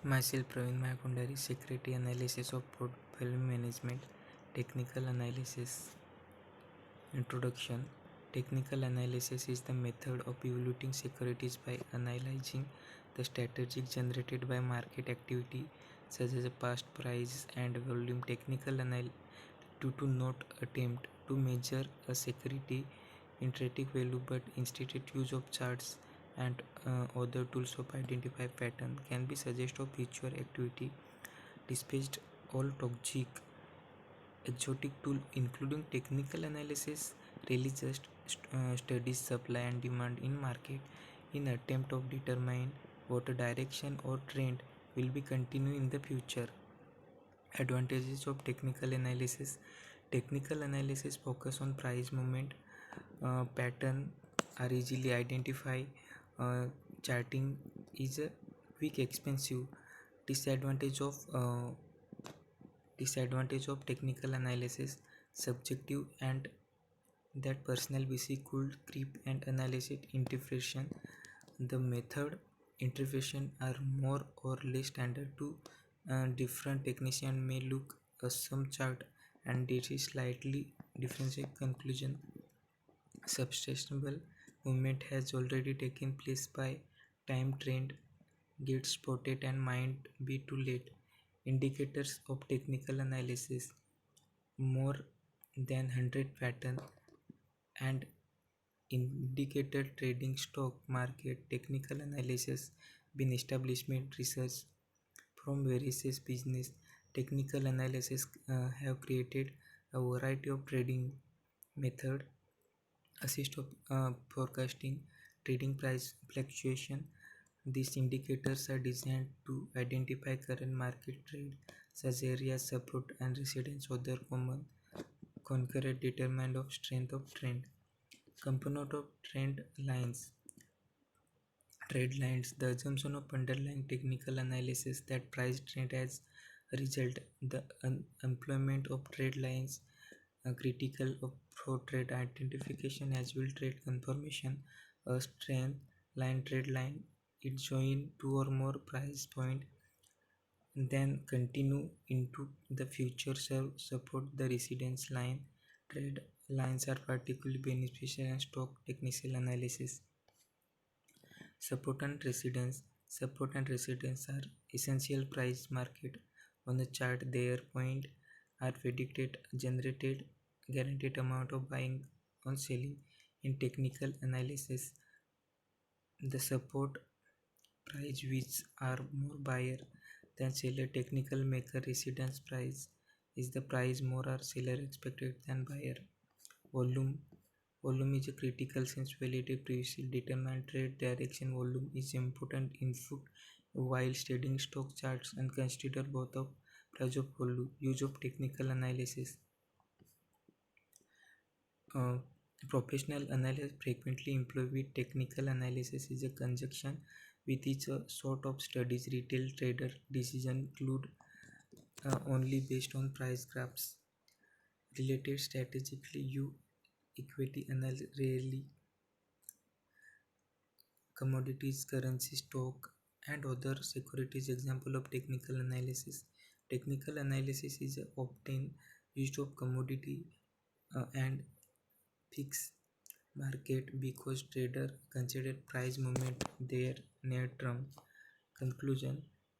Myself, Praveen Mayakundari, Security Analysis of Portfolio Management, Technical Analysis. Introduction. Technical analysis is the method of evaluating securities by analyzing the statistics generated by market activity, such as past price and volume. Technical analysis to not attempt to measure a security intrinsic value, but instead use of charts and other tools of identify pattern can be suggest of future activity. Dispatched all toxic exotic tool including technical analysis really just studies supply and demand in market in attempt of determine what a direction or trend will be continue in the future. Advantages of technical analysis. Technical analysis focus on price movement, pattern are easily identified. Charting is a quick expensive. Disadvantage of technical analysis, subjective and that personal busy could creep and analysis interpretation. The method interpretation are more or less standard to different technician may look some chart and it is slightly different conclusion. Substantial movement has already taken place by time trend gets spotted and might be too late. Indicators of technical analysis. More than 100 pattern and indicator trading stock market technical analysis been establishment research from various business. Technical analysis have created a variety of trading method assist of forecasting trading price fluctuation. These indicators are designed to identify current market trade such areas support and resistance. Other common concurrent determinant of strength of trend. Component of trend lines. Trade lines. The assumption of underlying technical analysis that price trend as a result. The employment of trade lines critical of for trade identification as well trade confirmation. A strength line trade line it join two or more price point then continue into the future support the residence line. Trade lines are particularly beneficial in stock technical analysis. Support and residence are essential price market on the chart. Their point are predicted generated guaranteed amount of buying on selling. In technical analysis, the support price which are more buyer than seller. Technical maker residence price is the price more or seller expected than buyer. Volume. Volume is a critical since validity previously determined trade direction. Volume is important input while studying stock charts and consider both of price of volume. Use of technical analysis. Uh, Professional analysts frequently employ with technical analysis is a conjunction with each sort of studies. Retail trader decision include only based on price graphs. Related strategically, you equity analysis rarely commodities, currency, stock, and other securities. Example of technical analysis. Technical analysis is obtained used of commodity and fixed market because trader consider price movement their near term. Conclusion.